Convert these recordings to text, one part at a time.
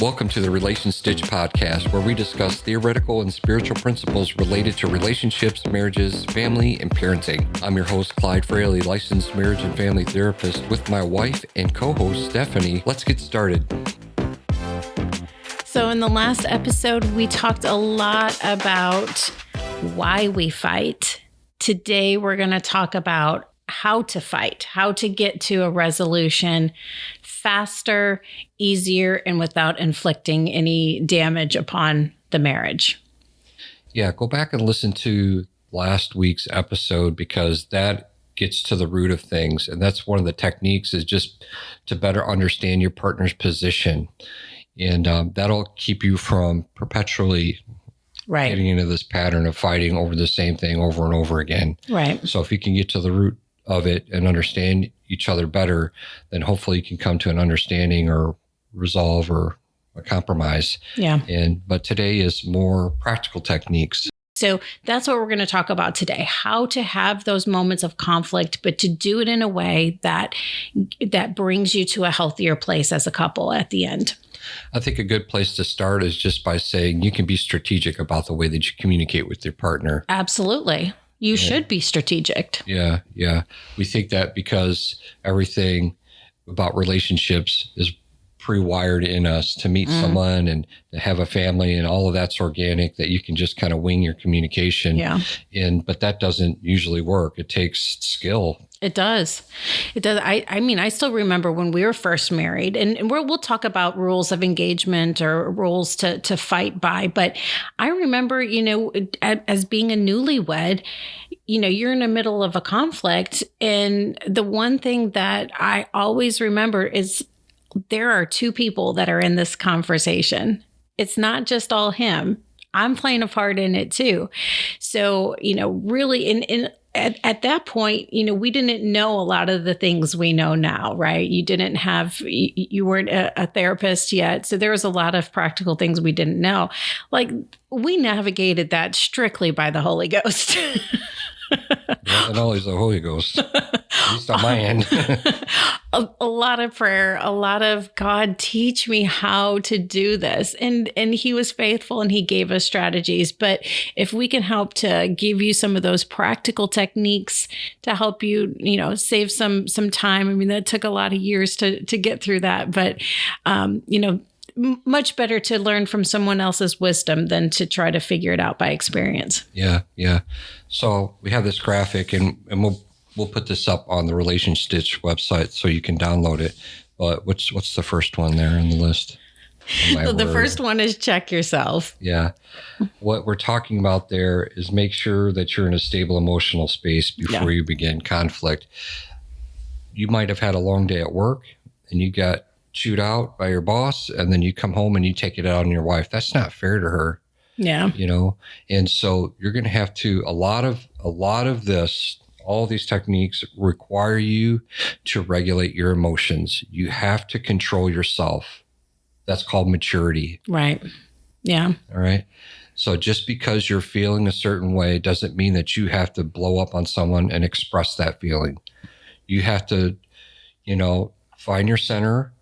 Welcome to the Relation Stitch podcast, where we discuss theoretical and spiritual principles related to relationships, marriages, family, and parenting. I'm your host, Clyde Fraley, licensed marriage and family therapist with my wife and co-host, Stephanie. Let's get started. So in the last episode, we talked a lot about why we fight. Today, we're going to talk about how to fight, how to get to a resolution faster, easier, and without inflicting any damage upon the marriage. Yeah, go back and listen to last week's episode because that gets to the root of things. And that's one of the techniques, is just to better understand your partner's position. And that'll keep you from perpetually getting into this pattern of fighting over the same thing over and over again. Right. So if you can get to the root of it and understand each other better, then hopefully you can come to an understanding or resolve or a compromise. Yeah. But today is more practical techniques. So that's what we're going to talk about today, how to have those moments of conflict, but to do it in a way that brings you to a healthier place as a couple at the end. I think a good place to start is just by saying you can be strategic about the way that you communicate with your partner. Absolutely. You should be strategic. Yeah. We think that because everything about relationships is pre-wired in us to meet someone and to have a family, and all of that's organic, that you can just kind of wing your communication. Yeah. But that doesn't usually work. It takes skill. It does. It does. I mean, I still remember when we were first married, and we'll talk about rules of engagement or rules to fight by. But I remember, as being a newlywed, you're in the middle of a conflict. And the one thing that I always remember is there are two people that are in this conversation. It's not just all him. I'm playing a part in it too. So, really at that point, we didn't know a lot of the things we know now, right? You weren't a therapist yet. So there was a lot of practical things we didn't know. Like, we navigated that strictly by the Holy Ghost. And always the Holy Ghost, at least on my end. A lot of prayer, a lot of God, teach me how to do this. And he was faithful and he gave us strategies. But if we can help to give you some of those practical techniques to help you, save some time. I mean, that took a lot of years to get through that. But, much better to learn from someone else's wisdom than to try to figure it out by experience. Yeah. So we have this graphic, and we'll put this up on the Relation Stitch website so you can download it. But what's the first one there in the list? So the first one is check yourself. Yeah. What we're talking about there is make sure that you're in a stable emotional space before you begin conflict. You might have had a long day at work and you got chewed out by your boss, and then you come home and you take it out on your wife. That's not fair to her. Yeah. And so you're going to have to, a lot of this, all these techniques require you to regulate your emotions. You have to control yourself. That's called maturity. Right. Yeah. All right. So just because you're feeling a certain way doesn't mean that you have to blow up on someone and express that feeling. You have to, find your center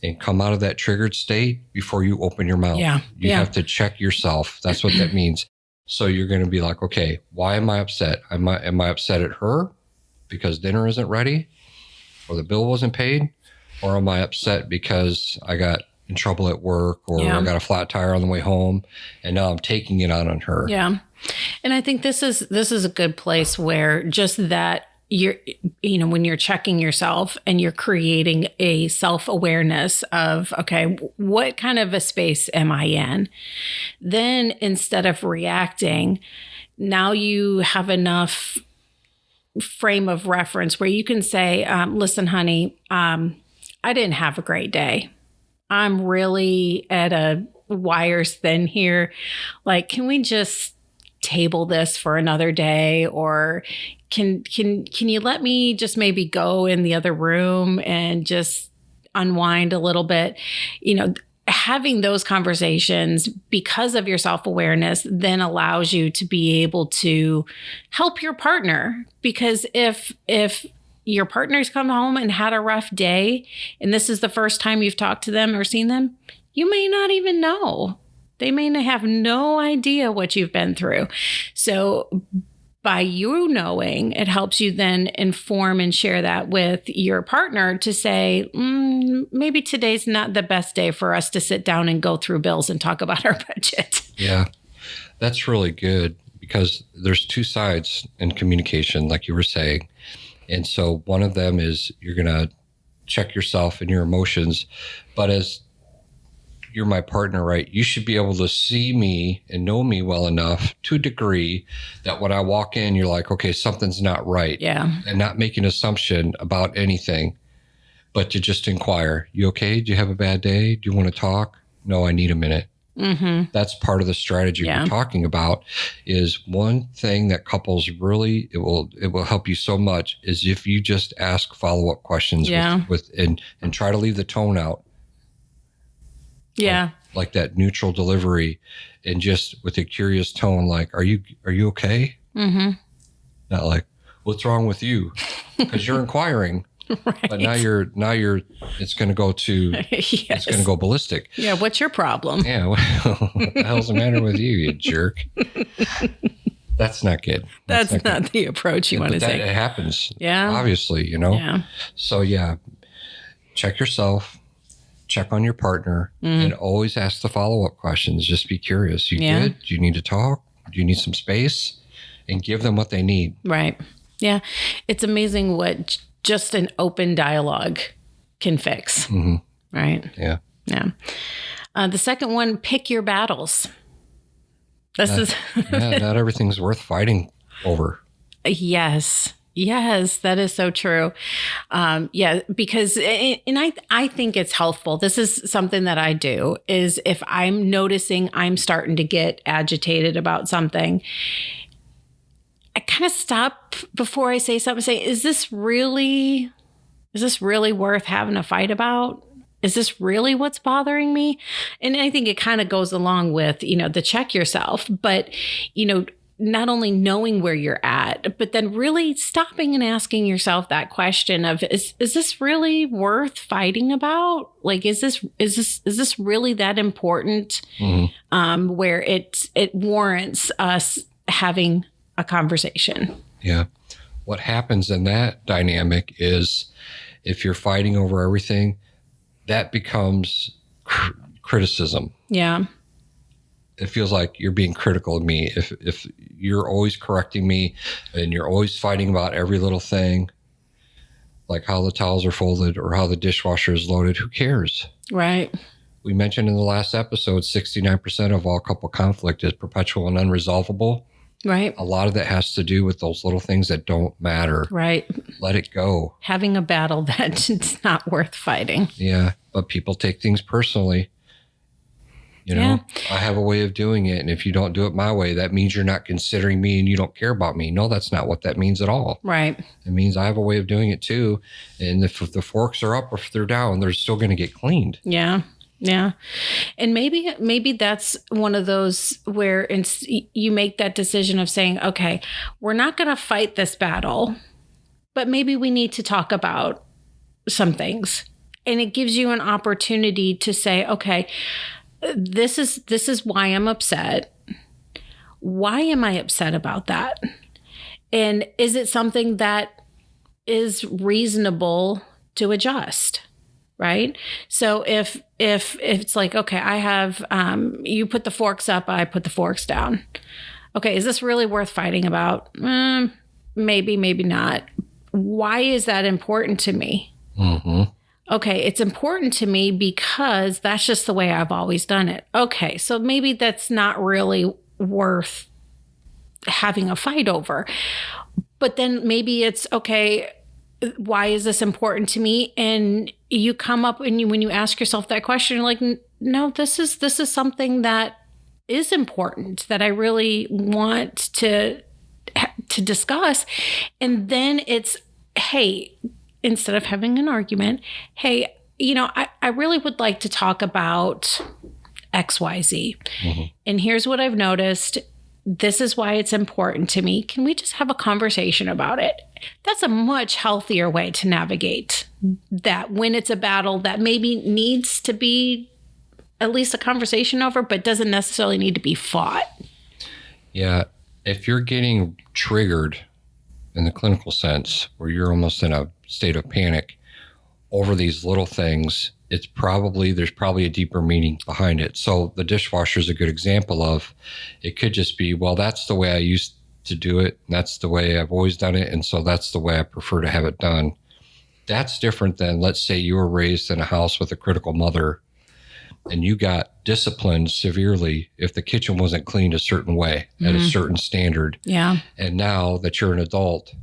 and come out of that triggered state before you open your mouth. Yeah. You have to check yourself. That's what that means. So you're going to be like, okay, why am I upset? Am I upset at her because dinner isn't ready or the bill wasn't paid? Or am I upset because I got in trouble at work or I got a flat tire on the way home and now I'm taking it out on her? Yeah. And I think this is a good place where just that when you're checking yourself and you're creating a self-awareness of, okay, what kind of a space am I in? Then instead of reacting, now you have enough frame of reference where you can say, listen, honey, I didn't have a great day. I'm really at a wire's thin here. Like, can we just table this for another day? Or can you let me just maybe go in the other room and just unwind a little bit? Having those conversations because of your self-awareness then allows you to be able to help your partner. Because if your partner's come home and had a rough day, and this is the first time you've talked to them or seen them, you may not even know. They may have no idea what you've been through. So by you knowing, it helps you then inform and share that with your partner to say, maybe today's not the best day for us to sit down and go through bills and talk about our budget. Yeah, that's really good because there's two sides in communication, like you were saying. And so one of them is you're going to check yourself and your emotions. But as you're my partner, right? You should be able to see me and know me well enough to a degree that when I walk in, you're like, okay, something's not right. Yeah. And not make an assumption about anything, but to just inquire. You okay? Do you have a bad day? Do you want to talk? No, I need a minute. Mm-hmm. That's part of the strategy we're talking about. Is one thing that couples really, it will help you so much is if you just ask follow-up questions with and try to leave the tone out. Yeah. Like that neutral delivery and just with a curious tone, like, are you okay? Mm-hmm. Not like, what's wrong with you? Because you're inquiring. Right. But now you're it's going to go to, it's going to go ballistic. Yeah. What's your problem? Yeah. Well, what the hell's the matter with you, you jerk? That's not good. That's not the approach you want to take. It happens. Yeah. Obviously, you know? Yeah. So check yourself, check on your partner, and always ask the follow-up questions. Just be curious. You good? Do you need to talk? Do you need some space? And give them what they need. Right. Yeah. It's amazing what just an open dialogue can fix. Mm-hmm. Right. Yeah. Yeah. The second one, pick your battles. Not everything's worth fighting over. Yes. Yes, that is so true. Because, and I think it's helpful. This is something that I do is if I'm noticing I'm starting to get agitated about something, I kind of stop before I say something, say, is this really worth having a fight about? Is this really what's bothering me? And I think it kind of goes along with, the check yourself, but, not only knowing where you're at, but then really stopping and asking yourself that question of, is this really worth fighting about? Like, is this really that important? Mm-hmm. Where it warrants us having a conversation. Yeah. What happens in that dynamic is if you're fighting over everything, that becomes criticism. Yeah. It feels like you're being critical of me. If you're always correcting me and you're always fighting about every little thing, like how the towels are folded or how the dishwasher is loaded, who cares? Right. We mentioned in the last episode, 69% of all couple conflict is perpetual and unresolvable. Right. A lot of that has to do with those little things that don't matter. Right. Let it go. Having a battle that's not worth fighting. Yeah. But people take things personally. I have a way of doing it. And if you don't do it my way, that means you're not considering me and you don't care about me. No, that's not what that means at all. Right. It means I have a way of doing it too. And if the forks are up or if they're down, they're still going to get cleaned. Yeah. Yeah. And maybe that's one of those where you make that decision of saying, okay, we're not going to fight this battle, but maybe we need to talk about some things. And it gives you an opportunity to say, okay, this is why I'm upset. Why am I upset about that? And is it something that is reasonable to adjust? Right. So if it's like, okay, I have, you put the forks up, I put the forks down. Okay. Is this really worth fighting about? Maybe, maybe not. Why is that important to me? Mm-hmm. Okay. It's important to me because that's just the way I've always done it. Okay. So maybe that's not really worth having a fight over, but then maybe it's okay. Why is this important to me? And you come up and when you ask yourself that question, you're like, no, this is something that is important that I really want to discuss. And then it's, hey, instead of having an argument, hey, I really would like to talk about XYZ. Mm-hmm. And here's what I've noticed. This is why it's important to me. Can we just have a conversation about it? That's a much healthier way to navigate that when it's a battle that maybe needs to be at least a conversation over, but doesn't necessarily need to be fought. Yeah. If you're getting triggered in the clinical sense, where you're almost in a state of panic over these little things, there's probably a deeper meaning behind it. So the dishwasher is a good example of, it could just be, well, that's the way I used to do it. And that's the way I've always done it. And so that's the way I prefer to have it done. That's different than, let's say you were raised in a house with a critical mother and you got disciplined severely if the kitchen wasn't cleaned a certain way at a certain standard. Yeah. And now that you're an adult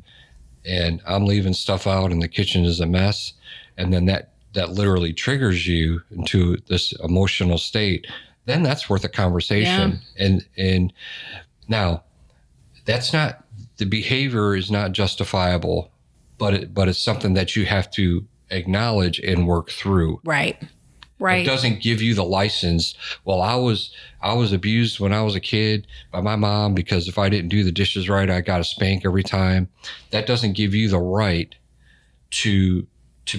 and I'm leaving stuff out and the kitchen is a mess, and then that literally triggers you into this emotional state, then that's worth a conversation. Yeah. And now that's not, the behavior is not justifiable, but it's something that you have to acknowledge and work through. Right. Right. It doesn't give you the license. Well, I was abused when I was a kid by my mom because if I didn't do the dishes right, I got a spank every time. That doesn't give you the right to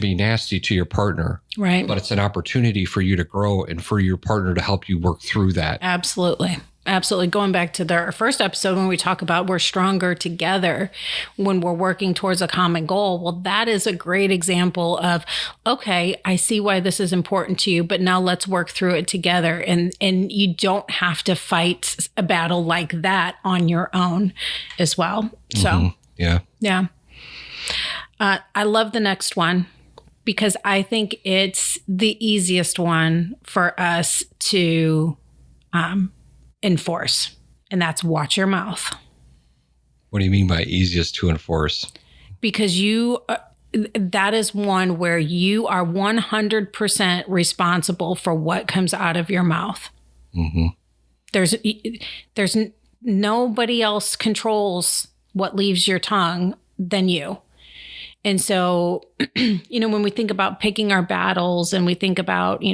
be nasty to your partner. Right. But it's an opportunity for you to grow and for your partner to help you work through that. Absolutely. Absolutely. Going back to our first episode when we talk about we're stronger together when we're working towards a common goal. Well, that is a great example of, okay, I see why this is important to you, but now let's work through it together. And you don't have to fight a battle like that on your own as well. So, yeah. I love the next one because I think it's the easiest one for us to enforce, and that's watch your mouth. What do you mean by easiest to enforce? Because that is one where you are 100% responsible for what comes out of your mouth. Mm-hmm. There's nobody else controls what leaves your tongue than you. And so, when we think about picking our battles and we think about,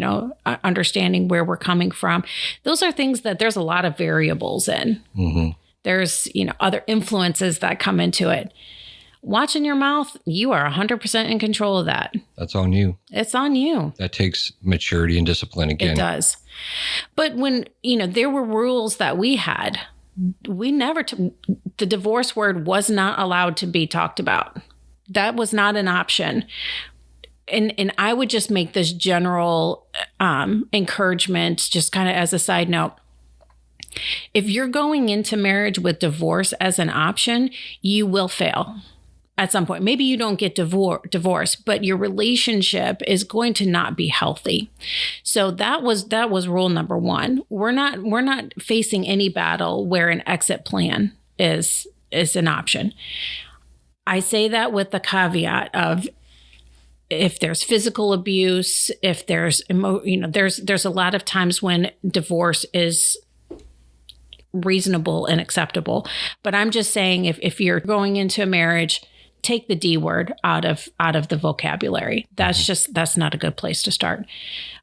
understanding where we're coming from, those are things that there's a lot of variables in. Mm-hmm. There's, other influences that come into it. Watching your mouth, you are 100% in control of that. That's on you. It's on you. That takes maturity and discipline again. It does. But when, there were rules that we had, the divorce word was not allowed to be talked about. That was not an option. And I would just make this general encouragement, just kind of as a side note. If you're going into marriage with divorce as an option, you will fail at some point. Maybe you don't get divorced, but your relationship is going to not be healthy. So that was rule number one. We're not facing any battle where an exit plan is an option. I say that with the caveat of if there's physical abuse, if there's there's a lot of times when divorce is reasonable and acceptable. But I'm just saying if you're going into a marriage, take the D word out of the vocabulary. That's not a good place to start.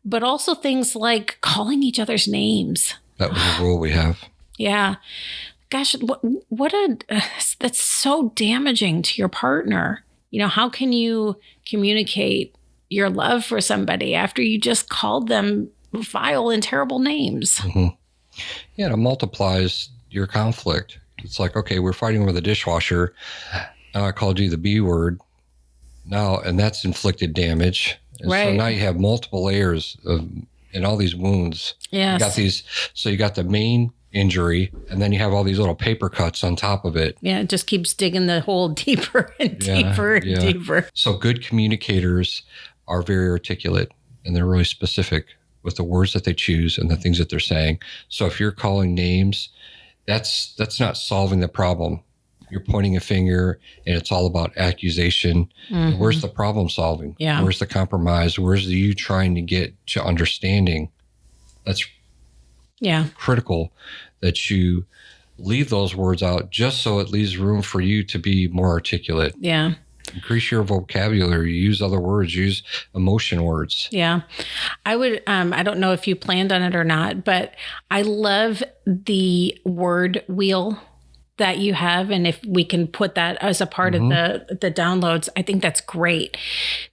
But also things like calling each other's names. That was a rule we have. Yeah. Gosh, that's so damaging to your partner. How can you communicate your love for somebody after you just called them vile and terrible names? Mm-hmm. Yeah, it multiplies your conflict. It's like, okay, we're fighting over the dishwasher. Now I called you the B word. Now, and that's inflicted damage. And right. So now you have multiple layers and all these wounds. Yes. You got the main injury, and then you have all these little paper cuts on top of it. Yeah, it just keeps digging the hole deeper and deeper and deeper. So good communicators are very articulate, and they're really specific with the words that they choose and the things that they're saying. So if you're calling names, that's not solving the problem. You're pointing a finger, and it's all about accusation. Mm-hmm. Where's the problem solving? Yeah. Where's the compromise? Where's you trying to get to understanding? That's critical that you leave those words out just so it leaves room for you to be more articulate. Yeah. Increase your vocabulary, use other words, use emotion words. Yeah. I would, I don't know if you planned on it or not, but I love the word wheel that you have. And if we can put that as a part of the downloads, I think that's great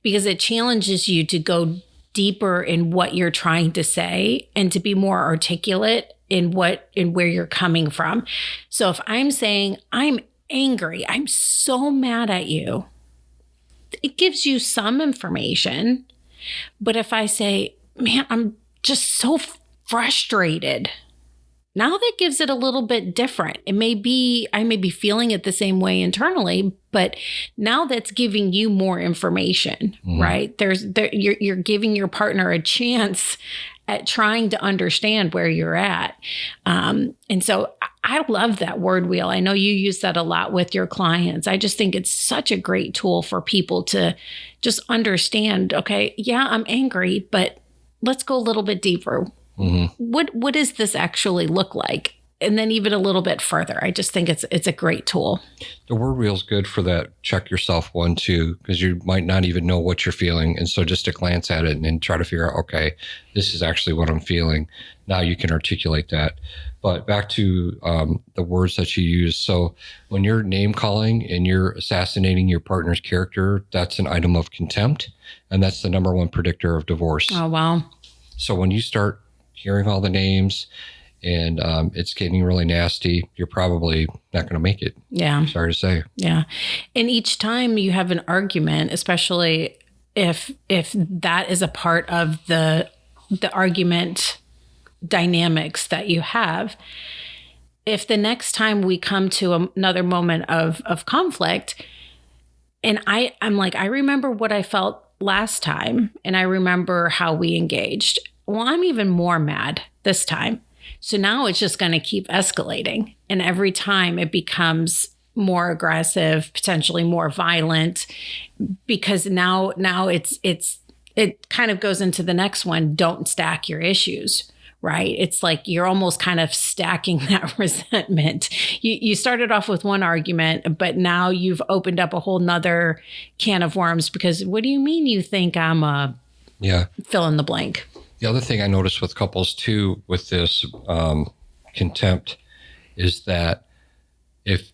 because it challenges you to go deeper in what you're trying to say and to be more articulate in where you're coming from. So if I'm saying, I'm angry, I'm so mad at you, it gives you some information. But if I say, man, I'm just so frustrated, now that gives it a little bit different. I may be feeling it the same way internally, but now that's giving you more information, right? You're giving your partner a chance at trying to understand where you're at. And so I love that word wheel. I know you use that a lot with your clients. I just think it's such a great tool for people to just understand, okay, yeah, I'm angry, but let's go a little bit deeper. What does this actually look like? And then even a little bit further. I just think it's a great tool. The word wheel is good for that check yourself one, too, because you might not even know what you're feeling. And so just to glance at it and try to figure out, okay, this is actually what I'm feeling. Now you can articulate that. But back to the words that you use. So when you're name calling and you're assassinating your partner's character, that's an item of contempt. And that's the number one predictor of divorce. Oh, wow. So when you start hearing all the names and it's getting really nasty, you're probably not going to make it. Yeah. Sorry to say. Yeah. And each time you have an argument, especially if that is a part of the argument dynamics that you have, if the next time we come to another moment of conflict, and I'm like, I remember what I felt last time, and I remember how we engaged. Well, I'm even more mad this time. So now it's just going to keep escalating. And every time it becomes more aggressive, potentially more violent, because now it kind of goes into the next one. Don't stack your issues, right? It's like you're almost kind of stacking that resentment. You started off with one argument, but now you've opened up a whole nother can of worms because what do you mean you think I'm a fill in the blank? The other thing I noticed with couples too, with this contempt, is that if,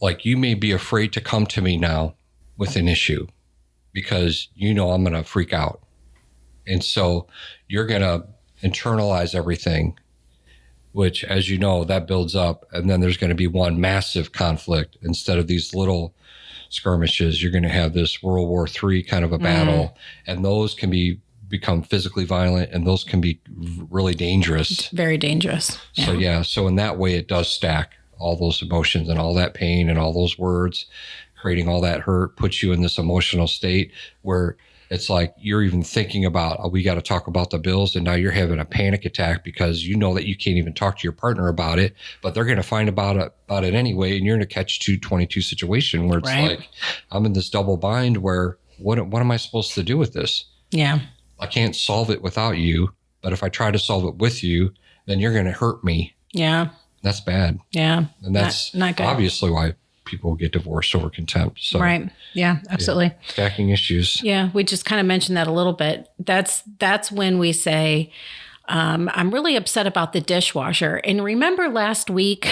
like, you may be afraid to come to me now with an issue because you know I'm going to freak out. And so you're going to internalize everything, which, as you know, that builds up. And then there's going to be one massive conflict instead of these little skirmishes. You're going to have this World War III kind of a battle, and those can become physically violent, and those can be really dangerous. Very dangerous. Yeah. So in that way, it does stack all those emotions and all that pain and all those words, creating all that hurt, puts you in this emotional state where it's like you're even thinking about, oh, we got to talk about the bills. And now you're having a panic attack because you know that you can't even talk to your partner about it, but they're going to find about it anyway. And you're in a catch-22 situation where it's like, I'm in this double bind where what am I supposed to do with this? Yeah. I can't solve it without you, but if I try to solve it with you, then you're going to hurt me. Yeah. That's bad. Yeah. And that's not good. Obviously why people get divorced over contempt. So, right. Yeah, absolutely. Yeah. Stacking issues. Yeah. We just kind of mentioned that a little bit. That's when we say, I'm really upset about the dishwasher. And remember last week,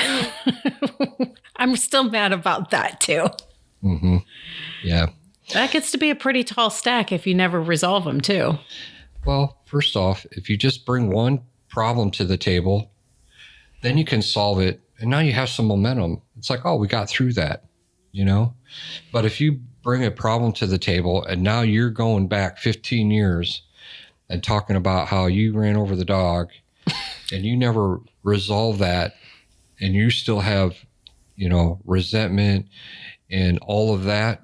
I'm still mad about that too. Mm-hmm. Yeah. That gets to be a pretty tall stack if you never resolve them too. Well, first off, if you just bring one problem to the table, then you can solve it. And now you have some momentum. It's like, oh, we got through that, you know? But if you bring a problem to the table and now you're going back 15 years and talking about how you ran over the dog and you never resolve that, and you still have, resentment and all of that.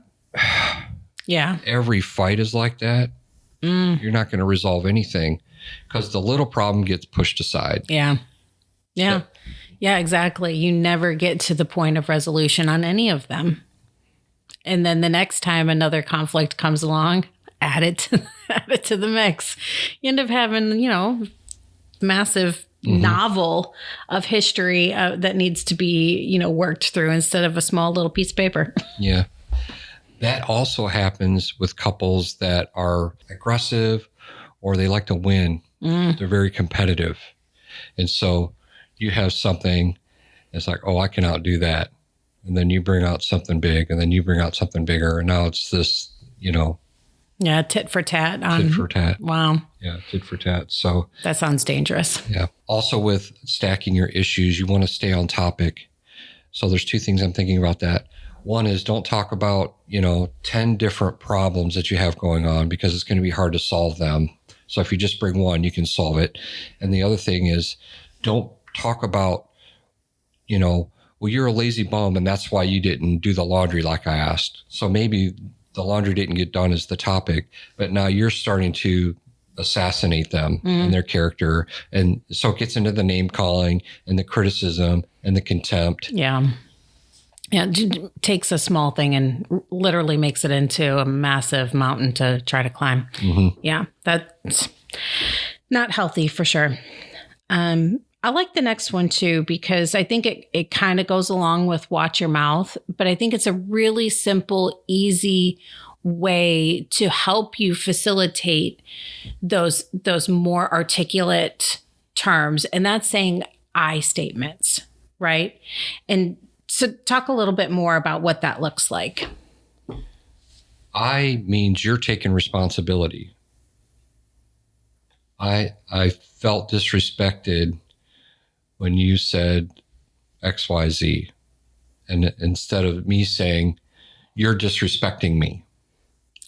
Yeah. Every fight is like that. You're not going to resolve anything because the little problem gets pushed aside. Yeah. Yeah. So, yeah, exactly. You never get to the point of resolution on any of them. And then the next time another conflict comes along, add it to the mix. You end up having, massive novel of history that needs to be, worked through instead of a small little piece of paper. Yeah. That also happens with couples that are aggressive or they like to win. They're very competitive. And so you have something, it's like, oh, I can outdo that. And then you bring out something big, and then you bring out something bigger. And now it's this, Yeah, tit for tat. Tit for tat. Wow. Yeah, tit for tat. So that sounds dangerous. Yeah. Also with stacking your issues, you want to stay on topic. So there's two things I'm thinking about that. One is don't talk about, 10 different problems that you have going on because it's going to be hard to solve them. So if you just bring one, you can solve it. And the other thing is don't talk about, well, you're a lazy bum and that's why you didn't do the laundry like I asked. So maybe the laundry didn't get done as the topic, but now you're starting to assassinate them and their character. And so it gets into the name calling and the criticism and the contempt. Yeah. Yeah. It takes a small thing and literally makes it into a massive mountain to try to climb. Mm-hmm. Yeah. That's not healthy for sure. I like the next one too, because I think it kind of goes along with watch your mouth, but I think it's a really simple, easy way to help you facilitate those more articulate terms. And that's saying I statements, right? And so talk a little bit more about what that looks like. I means you're taking responsibility. I felt disrespected when you said XYZ. And instead of me saying, you're disrespecting me.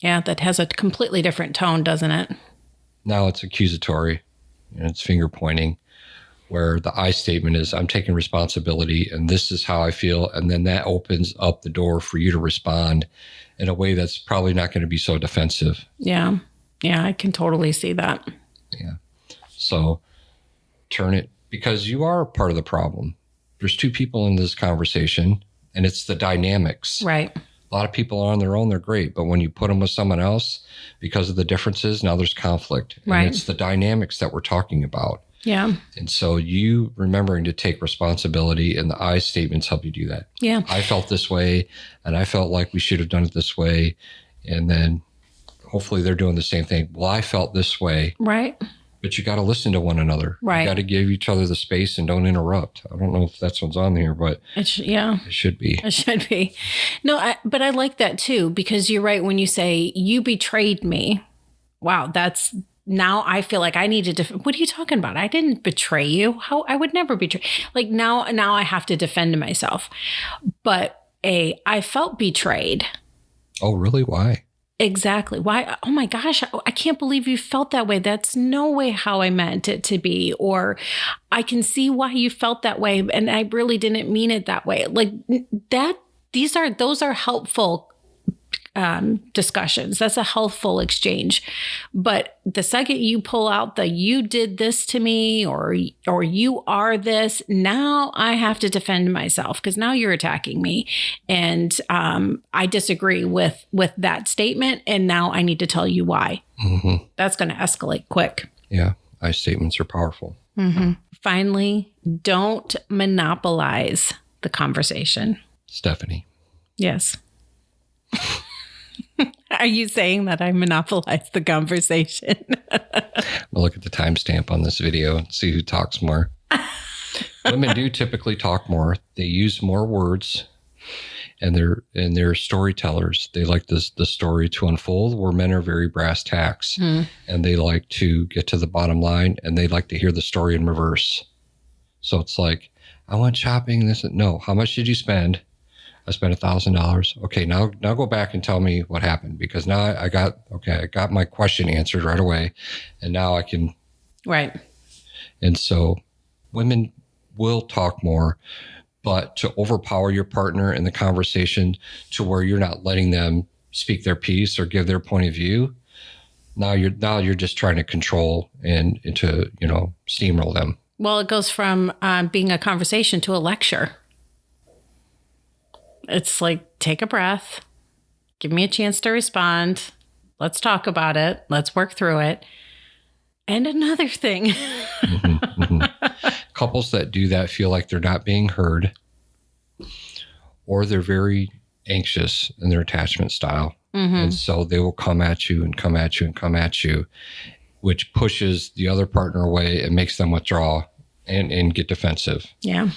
Yeah, that has a completely different tone, doesn't it? Now it's accusatory and it's finger pointing, where the I statement is, I'm taking responsibility and this is how I feel. And then that opens up the door for you to respond in a way that's probably not going to be so defensive. Yeah. Yeah, I can totally see that. Yeah. So turn it, because you are part of the problem. There's two people in this conversation and it's the dynamics. Right. A lot of people are on their own, they're great. But when you put them with someone else, because of the differences, now there's conflict. And right. It's the dynamics that we're talking about. Yeah. And so you remembering to take responsibility and the I statements help you do that. Yeah. I felt this way and I felt like we should have done it this way. And then hopefully they're doing the same thing. Well, I felt this way. Right. But you got to listen to one another. Right. You got to give each other the space and don't interrupt. I don't know if that's what's on here, but it should be. It should be. No, but I like that too, because you're right. When you say you betrayed me, wow, that's now I feel like I need to what are you talking about? I didn't betray you. How I would never betray. Like now I have to defend myself. But I felt betrayed. Oh, really? Why? Exactly. Why? Oh my gosh, I can't believe you felt that way. That's no way how I meant it to be. Or I can see why you felt that way. And I really didn't mean it that way. Like that, those are helpful discussions. That's a healthful exchange. But the second you pull out the you did this to me or you are this, now I have to defend myself because now you're attacking me. And I disagree with that statement. And now I need to tell you why. Mm-hmm. That's going to escalate quick. Yeah. I statements are powerful. Mm-hmm. Finally, don't monopolize the conversation. Stephanie. Yes. Are you saying that I monopolized the conversation? We'll look at the timestamp on this video and see who talks more. Women do typically talk more. They use more words, and they're storytellers. They like the story to unfold, where men are very brass tacks, and they like to get to the bottom line, and they like to hear the story in reverse. So it's like, I went shopping. No, how much did you spend? I spent $1,000. Okay, now go back and tell me what happened, because now I got my question answered right away, and now I can. Right. And so women will talk more, but to overpower your partner in the conversation to where you're not letting them speak their piece or give their point of view. Now you're just trying to control and to, steamroll them. Well, it goes from being a conversation to a lecture. It's like, take a breath, give me a chance to respond. Let's talk about it. Let's work through it. And another thing. Mm-hmm, mm-hmm. Couples that do that feel like they're not being heard, or they're very anxious in their attachment style. Mm-hmm. And so they will come at you and come at you and come at you, which pushes the other partner away and makes them withdraw and get defensive. Yeah.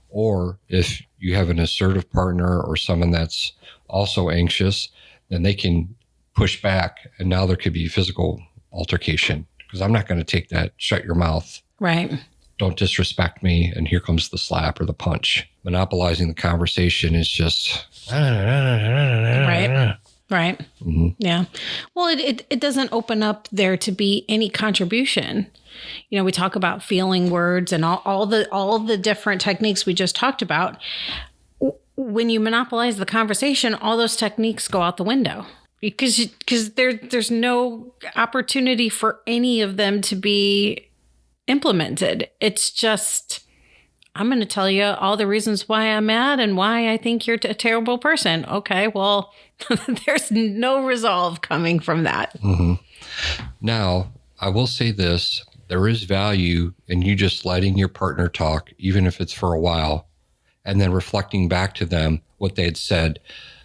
Or if you have an assertive partner or someone that's also anxious, then they can push back, and now there could be physical altercation because I'm not going to take that. Shut your mouth. Right. Don't disrespect me. And here comes the slap or the punch. Monopolizing the conversation is just right. Right. Mm-hmm. Yeah. Well, it doesn't open up there to be any contribution. You know, we talk about feeling words and all the different techniques we just talked about. When you monopolize the conversation, all those techniques go out the window because there's no opportunity for any of them to be implemented. It's just, I'm going to tell you all the reasons why I'm mad and why I think you're a terrible person. Okay, well, there's no resolve coming from that. Mm-hmm. Now, I will say this. There is value in you just letting your partner talk, even if it's for a while, and then reflecting back to them what they had said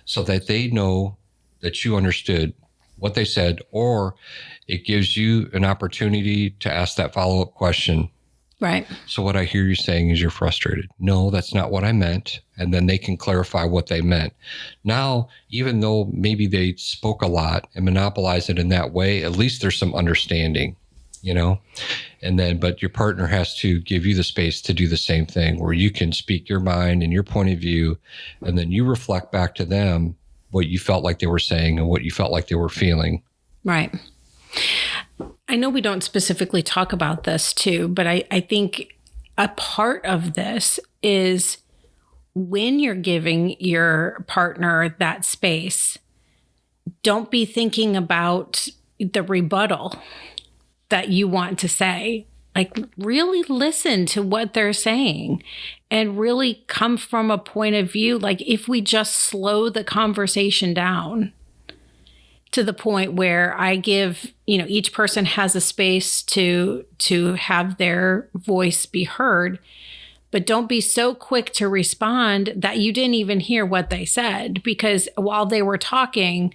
so that they know that you understood what they said, or it gives you an opportunity to ask that follow-up question. Right. So what I hear you saying is you're frustrated. No, that's not what I meant. And then they can clarify what they meant. Now, even though maybe they spoke a lot and monopolized it in that way, at least there's some understanding, you know? And then, but your partner has to give you the space to do the same thing where you can speak your mind and your point of view, and then you reflect back to them what you felt like they were saying and what you felt like they were feeling. Right. I know we don't specifically talk about this too, but I think a part of this is when you're giving your partner that space, don't be thinking about the rebuttal that you want to say. Like, really listen to what they're saying and really come from a point of view. Like, if we just slow the conversation down to the point where I give, each person has a space to have their voice be heard, but don't be so quick to respond that you didn't even hear what they said, because while they were talking,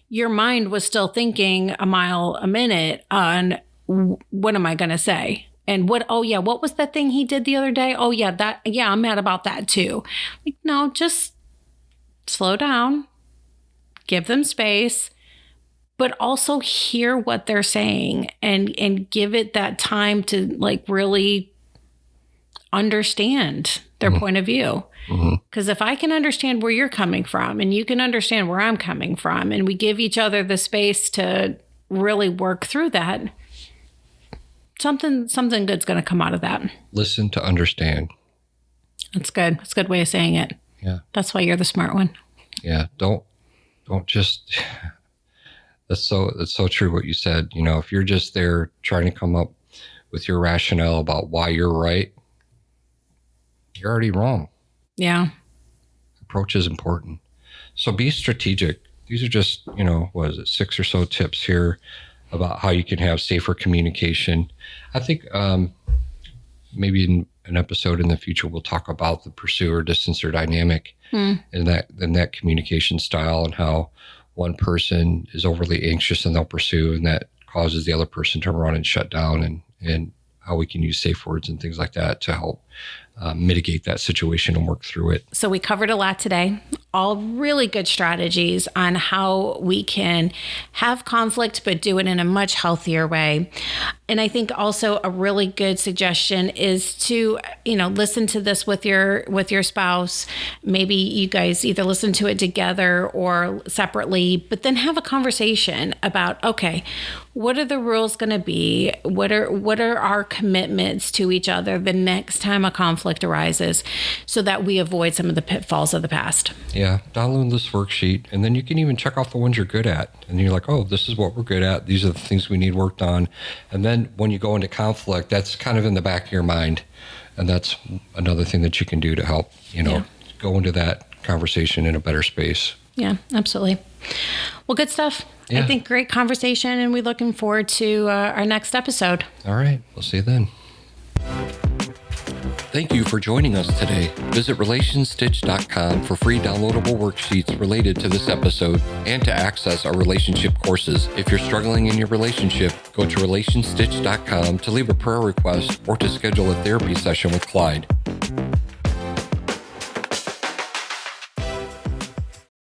your mind was still thinking a mile a minute on what am I going to say? And what was that thing he did the other day? Oh yeah, I'm mad about that too. Like, no, just slow down, give them space, but also hear what they're saying and give it that time to like really understand their point of view. Because if I can understand where you're coming from and you can understand where I'm coming from, and we give each other the space to really work through that, something good's going to come out of that. Listen to understand. That's good. That's a good way of saying it. Yeah. That's why you're the smart one. Yeah. Don't just, that's so true what you said. If you're just there trying to come up with your rationale about why you're right, you're already wrong. Yeah. Approach is important. So be strategic. These are just, 6 or so tips here about how you can have safer communication. I think maybe in an episode in the future, we'll talk about the pursuer distancer dynamic and that communication style, and how one person is overly anxious and they'll pursue, and that causes the other person to run and shut down, and how we can use safe words and things like that to help mitigate that situation and work through it. So we covered a lot today, all really good strategies on how we can have conflict, but do it in a much healthier way. And I think also a really good suggestion is to, listen to this with your spouse. Maybe you guys either listen to it together or separately, but then have a conversation about, okay, what are the rules going to be? What are our commitments to each other the next time a conflict arises, so that we avoid some of the pitfalls of the past? Yeah, download this worksheet, and then you can even check off the ones you're good at. And you're like, oh, this is what we're good at. These are the things we need worked on. And then when you go into conflict, that's kind of in the back of your mind. And that's another thing that you can do to help, go into that conversation in a better space. Yeah, absolutely. Well, good stuff. Yeah. I think great conversation, and we're looking forward to our next episode. All right. We'll see you then. Thank you for joining us today. Visit relationstitch.com for free downloadable worksheets related to this episode and to access our relationship courses. If you're struggling in your relationship, go to relationstitch.com to leave a prayer request or to schedule a therapy session with Clyde.